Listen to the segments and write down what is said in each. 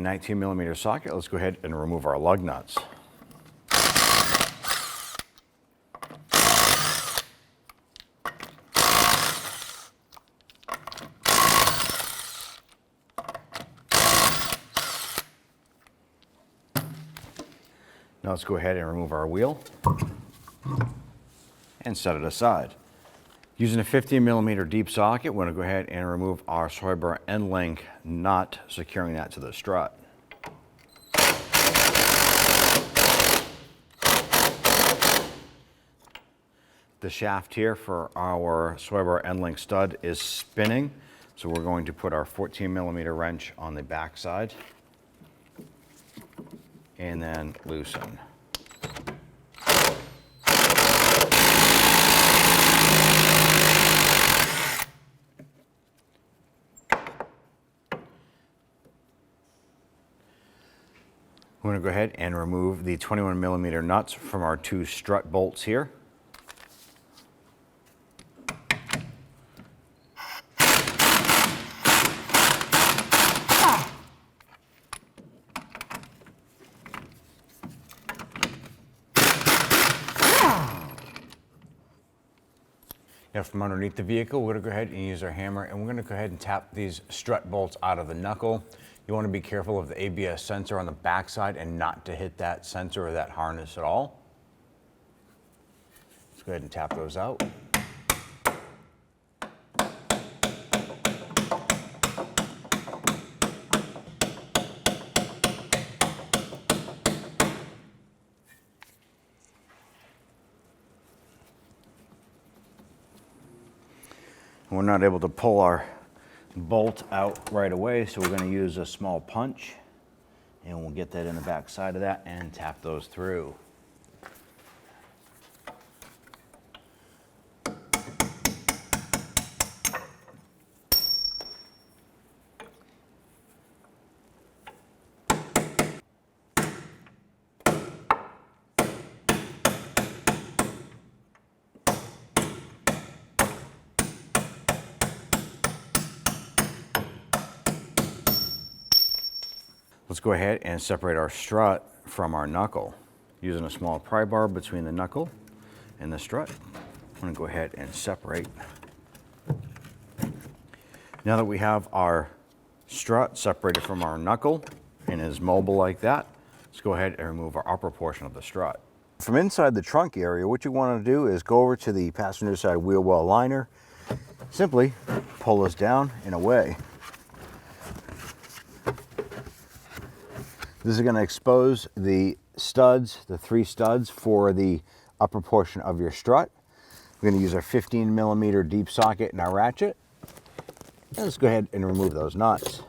a 19mm socket, let's go ahead and remove our lug nuts. Now let's go ahead and remove our wheel and set it aside. Using a 15mm deep socket, we're going to go ahead and remove our sway bar end link nut, securing that to the strut. The shaft here for our sway bar end link stud is spinning, so we're going to put our 14mm wrench on the back side and then loosen. We're going to go ahead and remove the 21mm nuts from our two strut bolts here. Now from underneath the vehicle, we're going to go ahead and use our hammer, and we're going to go ahead and tap these strut bolts out of the knuckle. You want to be careful of the ABS sensor on the backside and not to hit that sensor or that harness at all. Let's go ahead and tap those out. We're not able to pull our bolt out right away, so we're going to use a small punch, and we'll get that in the back side of that and tap those through. Let's go ahead and separate our strut from our knuckle. Using a small pry bar between the knuckle and the strut, I'm going to go ahead and separate. Now that we have our strut separated from our knuckle and is mobile like that, let's go ahead and remove our upper portion of the strut. From inside the trunk area, what you want to do is go over to the passenger side wheel well liner, simply pull this down and away. This is going to expose the studs, the three studs for the upper portion of your strut. We're going to use our 15mm deep socket and our ratchet. And let's go ahead and remove those nuts.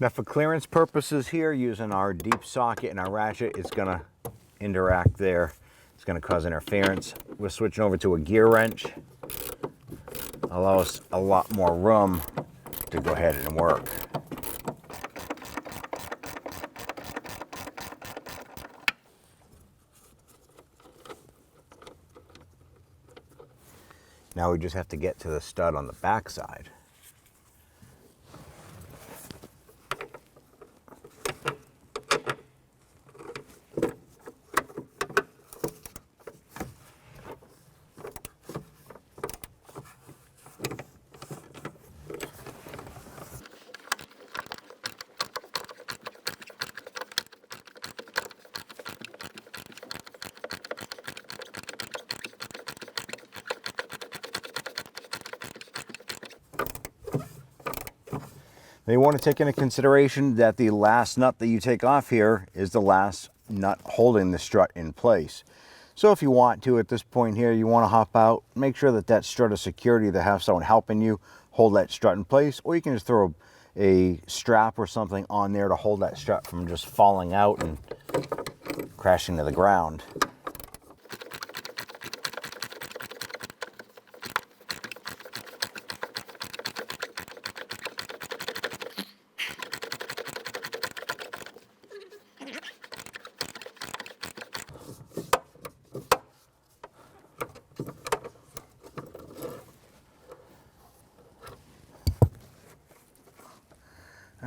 Now for clearance purposes here, using our deep socket and our ratchet, it's going to interact there. It's going to cause interference. We're switching over to a gear wrench. Allow us a lot more room to go ahead and work. Now we just have to get to the stud on the back side. Now you want to take into consideration that the last nut that you take off here is the last nut holding the strut in place. So if you want to, at this point here, you want to hop out, make sure that that strut is secure, either have someone helping you hold that strut in place, or you can just throw a strap or something on there to hold that strut from just falling out and crashing to the ground.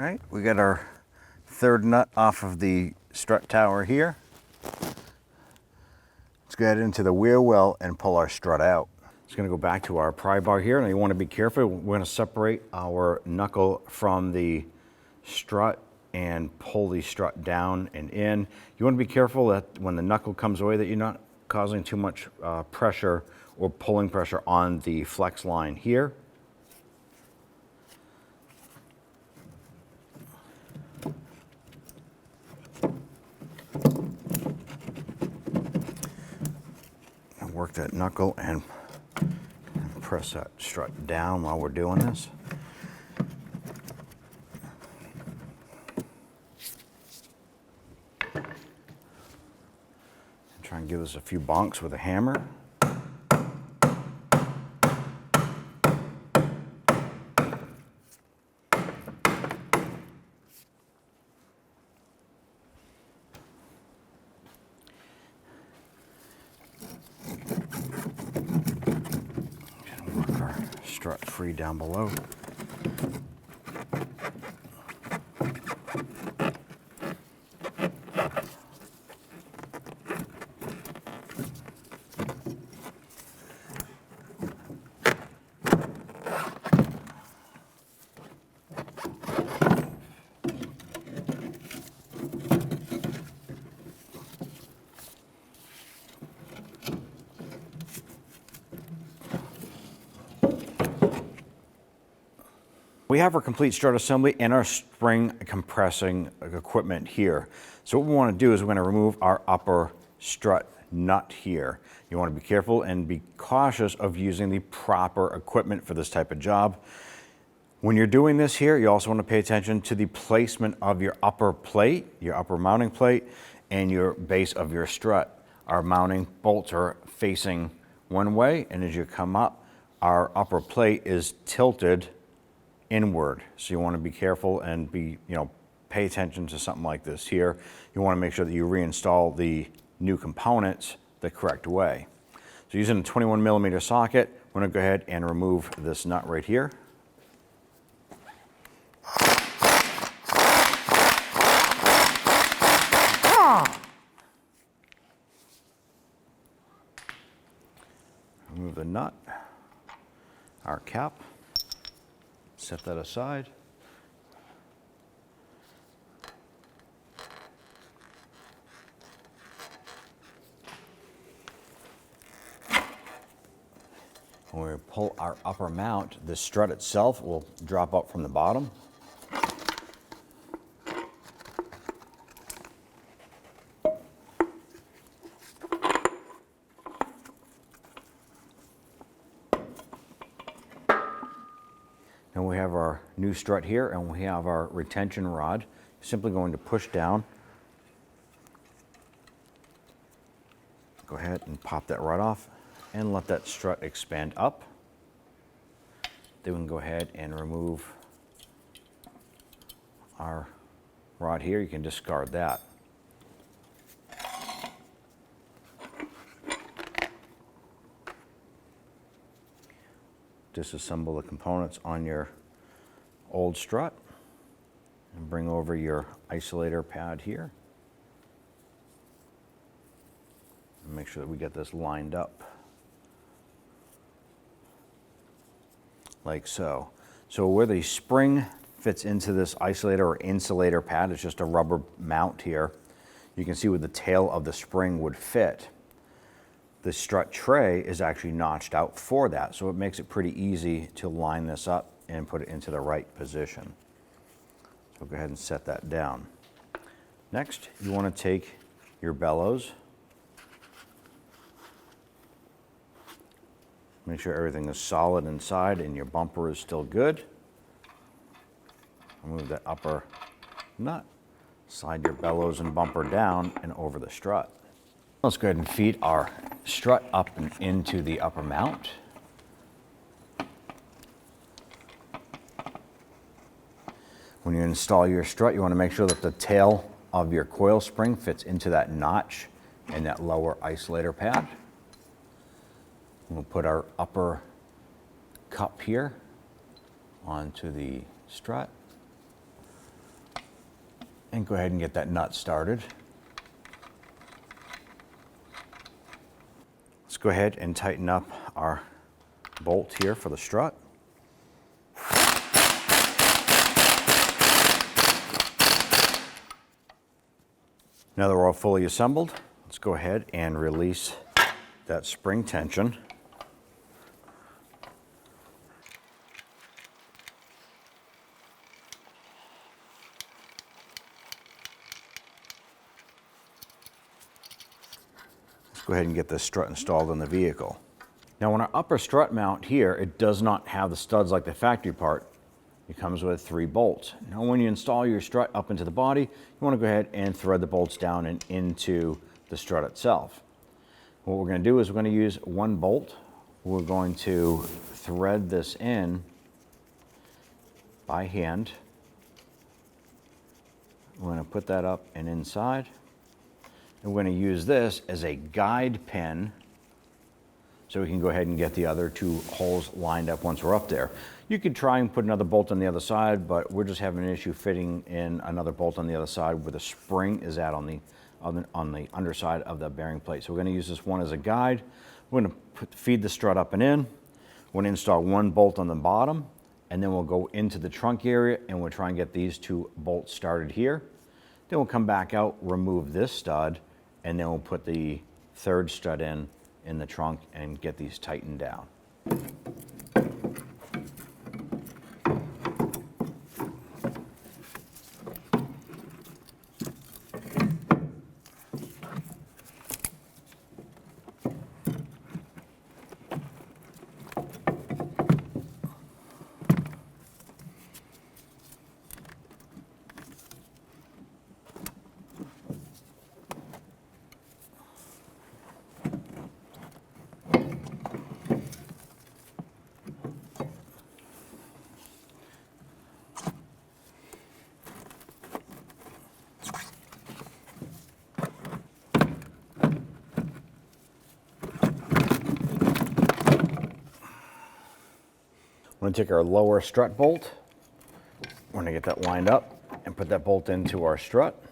All right, we got our third nut off of the strut tower here. Let's go ahead into the wheel well and pull our strut out. It's going to go back to our pry bar here, and you want to be careful. We're going to separate our knuckle from the strut and pull the strut down and in. You want to be careful that when the knuckle comes away that you're not causing too much pressure or pulling pressure on the flex line here. And work that knuckle and press that strut down while we're doing this. Try and give us a few bonks with a hammer. Work our strut free down below. We have our complete strut assembly and our spring compressing equipment here. So what we want to do is we're going to remove our upper strut nut here. You want to be careful and be cautious of using the proper equipment for this type of job. When you're doing this here, you also want to pay attention to the placement of your upper plate, your upper mounting plate, and your base of your strut. Our mounting bolts are facing one way, and as you come up, our upper plate is tilted inward. So you want to be careful and pay attention to something like this here. You want to make sure that you reinstall the new components the correct way. So using a 21mm socket, we're going to go ahead and remove this nut right here. Remove the nut, our cap. Set that aside. When we pull our upper mount, the strut itself will drop out from the bottom. And we have our new strut here, and we have our retention rod. Simply going to push down. Go ahead and pop that rod off and let that strut expand up. Then we can go ahead and remove our rod here. You can discard that. Disassemble the components on your old strut and bring over your isolator pad here. And make sure that we get this lined up like so. So where the spring fits into this isolator or insulator pad, it's just a rubber mount here. You can see where the tail of the spring would fit. The strut tray is actually notched out for that, so it makes it pretty easy to line this up and put it into the right position. So go ahead and set that down. Next, you want to take your bellows. Make sure everything is solid inside and your bumper is still good. Remove that upper nut. Slide your bellows and bumper down and over the strut. Let's go ahead and feed our strut up and into the upper mount. When you install your strut, you want to make sure that the tail of your coil spring fits into that notch in that lower isolator pad. We'll put our upper cup here onto the strut. and go ahead and get that nut started. Let's go ahead and tighten up our bolt here for the strut. Now that we're all fully assembled, let's go ahead and release that spring tension. Let's go ahead and get this strut installed in the vehicle. Now on our upper strut mount here, it does not have the studs like the factory part. It comes with 3 bolts. Now when you install your strut up into the body, you want to go ahead and thread the bolts down and into the strut itself. What we're going to do is we're going to use 1 bolt. We're going to thread this in by hand. We're going to put that up and inside. And we're going to use this as a guide pin so we can go ahead and get the other 2 holes lined up once we're up there. You could try and put another bolt on the other side, but we're just having an issue fitting in another bolt on the other side where the spring is at on the underside of the bearing plate. So we're going to use this one as a guide. We're going to feed the strut up and in. We're going to install 1 bolt on the bottom, and then we'll go into the trunk area and we'll try and get these 2 bolts started here. Then we'll come back out, remove this stud, and then we'll put the 3rd stud in the trunk and get these tightened down. We're going to take our lower strut bolt. We're going to get that lined up and put that bolt into our strut.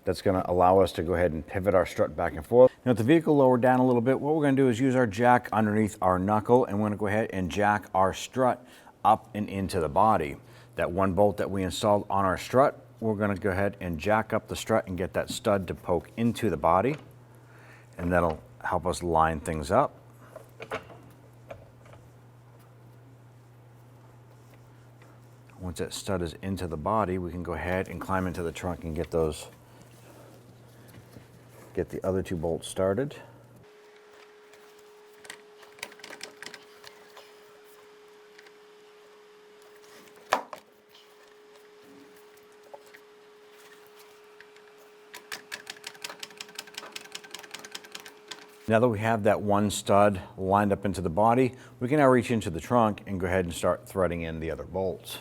That's going to allow us to go ahead and pivot our strut back and forth. Now, with the vehicle lowered down a little bit, what we're going to do is use our jack underneath our knuckle, and we're going to go ahead and jack our strut up and into the body. That 1 bolt that we installed on our strut, we're going to go ahead and jack up the strut and get that stud to poke into the body, and that'll help us line things up. Once that stud is into the body, we can go ahead and climb into the trunk and get the other 2 bolts started. Now that we have that 1 stud lined up into the body, we can now reach into the trunk and go ahead and start threading in the other bolts.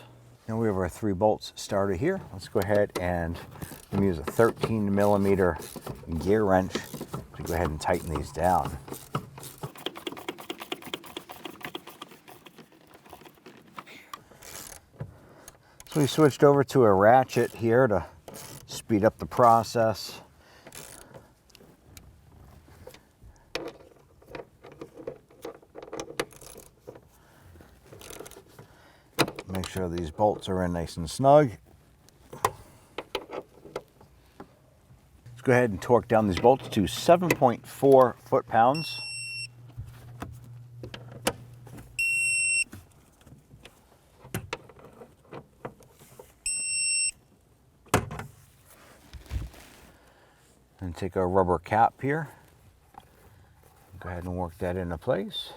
Now we have our 3 bolts started here. Let's go ahead and use a 13mm gear wrench to go ahead and tighten these down. So we switched over to a ratchet here to speed up the process. Make sure these bolts are in nice and snug. Let's go ahead and torque down these bolts to 7.4 foot-pounds. And take our rubber cap here. Go ahead and work that into place.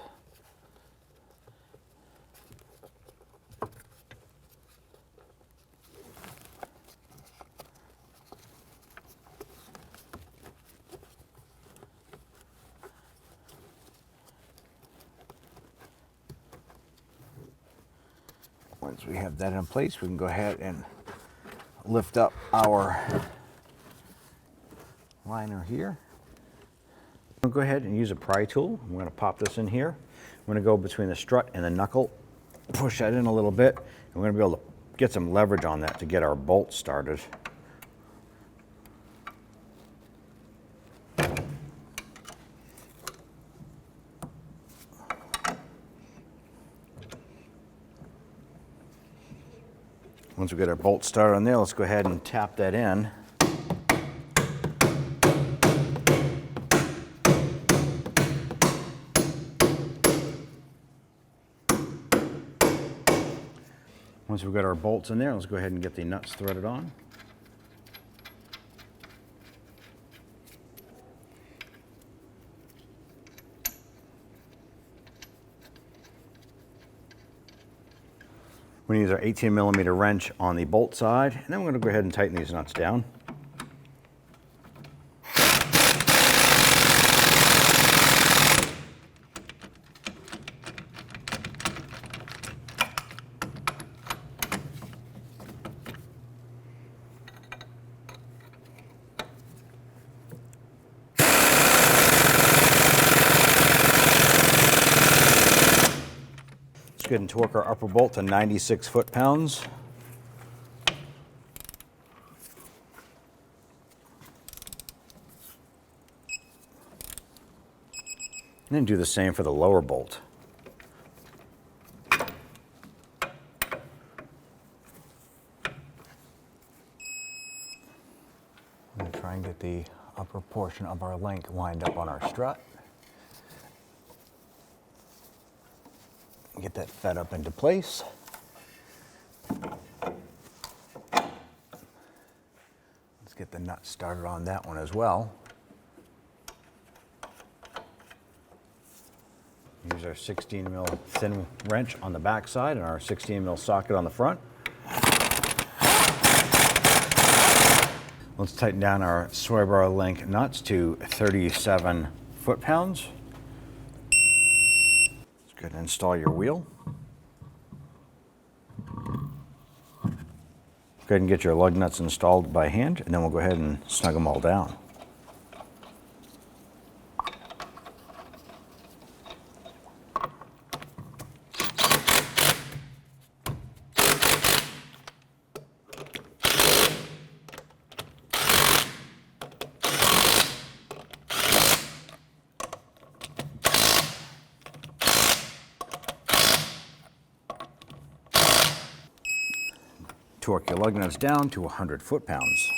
Once we have that in place, we can go ahead and lift up our liner here. We'll go ahead and use a pry tool. I'm going to pop this in here. I'm going to go between the strut and the knuckle, push that in a little bit, and we're going to be able to get some leverage on that to get our bolt started. Once we get our bolt started on there, let's go ahead and tap that in. Once we've got our bolts in there, let's go ahead and get the nuts threaded on. We're going to use our 18mm wrench on the bolt side, and then we're going to go ahead and tighten these nuts down. Let's go ahead and torque our upper bolt to 96 foot-pounds. And then do the same for the lower bolt. I'm going to try and get the upper portion of our link lined up on our strut. Get that fed up into place. Let's get the nut started on that one as well. Use our 16mm thin wrench on the back side and our 16mm socket on the front. Let's tighten down our sway bar link nuts to 37 foot-pounds. Go ahead and install your wheel. Go ahead and get your lug nuts installed by hand, and then we'll go ahead and snug them all down. Torque your lug nuts down to 100 foot-pounds.